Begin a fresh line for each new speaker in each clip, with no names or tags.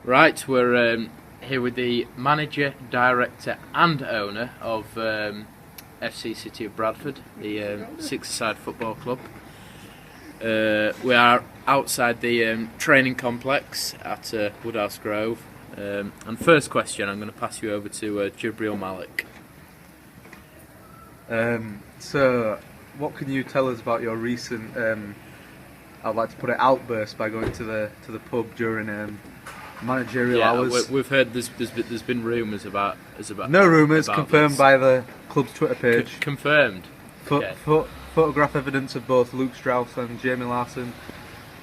Right, we're here with the manager, director and owner of FC City of Bradford, the six-a-side football club. We are outside the training complex at Woodhouse Grove. And first question, I'm going to pass you over to Jibril Malik.
So, what can you tell us about your recent, I'd like to put it, outburst by going to the pub during managerial hours?
We've heard there's been rumours about
no rumours,
about
confirmed
this.
by the club's Twitter page.
Confirmed. Okay.
Photograph evidence of both Luke Strauss and Jamie Larsson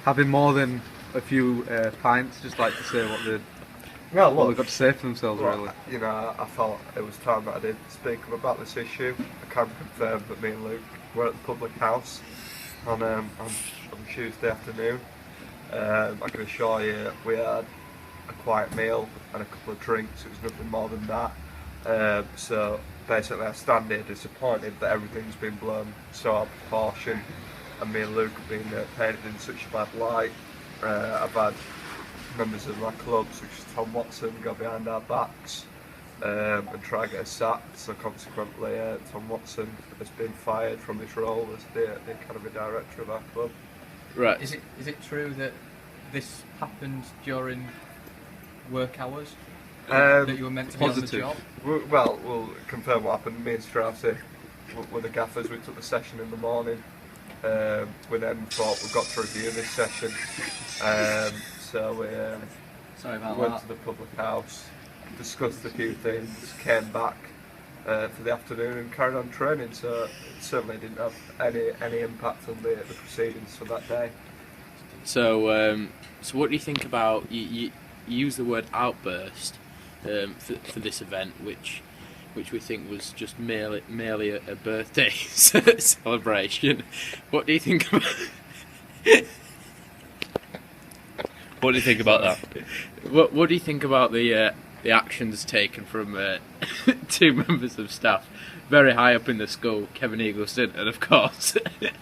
having more than a few pints. Just like to say what they've got to say for themselves, really.
You know, I thought it was time that I did speak up about this issue. I can confirm that me and Luke were at the public house on Tuesday afternoon. I can assure you we had a quiet meal and a couple of drinks. It was nothing more than that. So basically I stand here disappointed that everything's been blown so out of proportion and me and Luke have been painted in such a bad light. I've had members of my club such as Tom Watson go behind our backs and try to get us sacked, so consequently Tom Watson has been fired from his role as the academy director of our club.
Right.
Is it true that this happened during work hours? That you were meant to be
positive.
on the job?
Well, we'll confirm what happened. Me and Straussy were the gaffers. We took the session in the morning. We then thought we've got to review this session. So we went to the public house, discussed a few things, came back for the afternoon and carried on training. So it certainly didn't have any impact on the proceedings for that day.
So what do you think about you use the word outburst for this event, which we think was just merely a birthday celebration? What do you think about?
What do you think about that?
What do you think about the actions taken from two members of staff very high up in the school, Kevin Eagleston and of course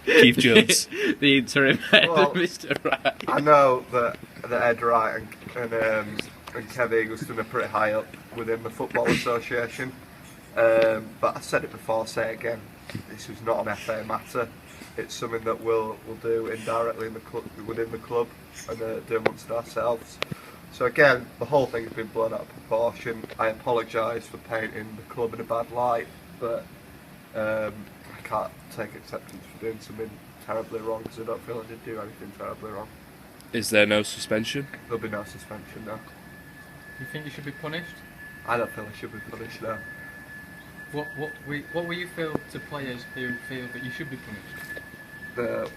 Keith Jones,
the interim head, Mr. Wright?
I know that Ed Wright and Kevin Eagleston are pretty high up within the Football Association, but I said it before, I'll say it again, this was not an FA matter. It's something that we'll do indirectly within the club and do amongst ourselves. So again, the whole thing has been blown out of proportion. I apologise for painting the club in a bad light, but I can't take acceptance for doing something terribly wrong because I don't feel I did do anything terribly wrong.
is there no suspension?
There'll be no suspension now.
You think you should be punished?
I don't feel I should be punished now.
What will you feel to players who feel that you should be punished?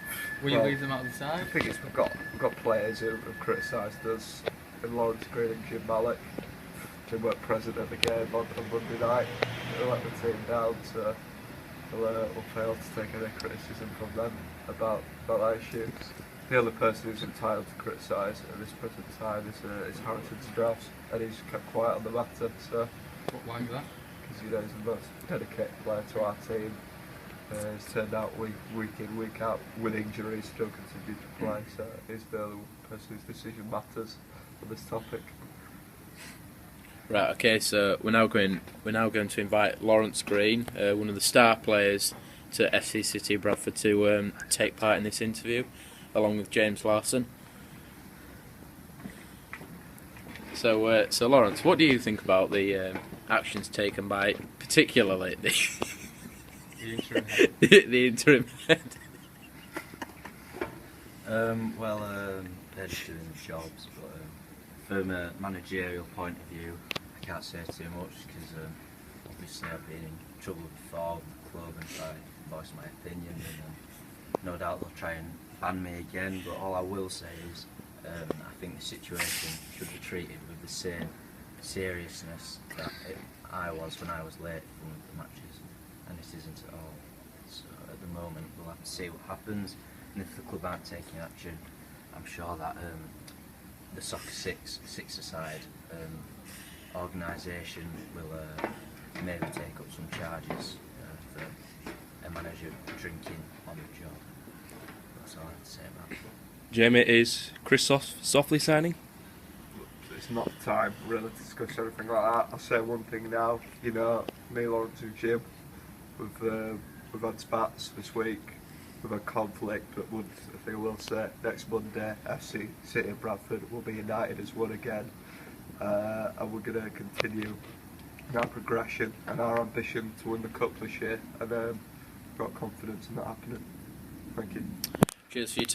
Will you leave them out of the side?
The thing is, we've got players who have criticised us, in Lawrence Green and Jim Malik, who weren't present at the game on Monday night. They let the team down, so we'll fail to take any criticism from them about that issue. The only person who's entitled to criticise at this present time is Harrison Strauss, and he's kept quiet on the matter. So
Why is that?
because he's the most dedicated player to our team. It's turned out week in, week out with injuries, still continues to play. So he's the only person whose decision matters on this topic.
Right. Okay. So we're now going to invite Lawrence Green, one of the star players to FC City Bradford, to take part in this interview, along with James Larsson. So Lawrence, what do you think about the actions taken by, particularly the
interim head.
the interim head?
They're just doing the jobs, but from a managerial point of view, I can't say too much because obviously I've been in trouble before with the club and tried to voice my opinion, and no doubt they'll try and ban me again. But all I will say is I think the situation should be treated with the same seriousness that I was when I was late from the matches, and it isn't at all. So at the moment we'll have to see what happens, and if the club aren't taking action, I'm sure that the Soccer six-a-side organisation will maybe take up some charges for a manager drinking on the job. That's all I have to say about it.
Jamie, is Chris Softly signing?
it's not the time really to discuss everything like that. I'll say one thing now. You know, me, Lawrence, and Jim, we've had spats this week. We've had conflict, but one thing I will say: next Monday, FC City and Bradford will be united as one again, and we're going to continue our progression and our ambition to win the cup this year. And got confidence in that happening. Thank you.
Cheers for your time.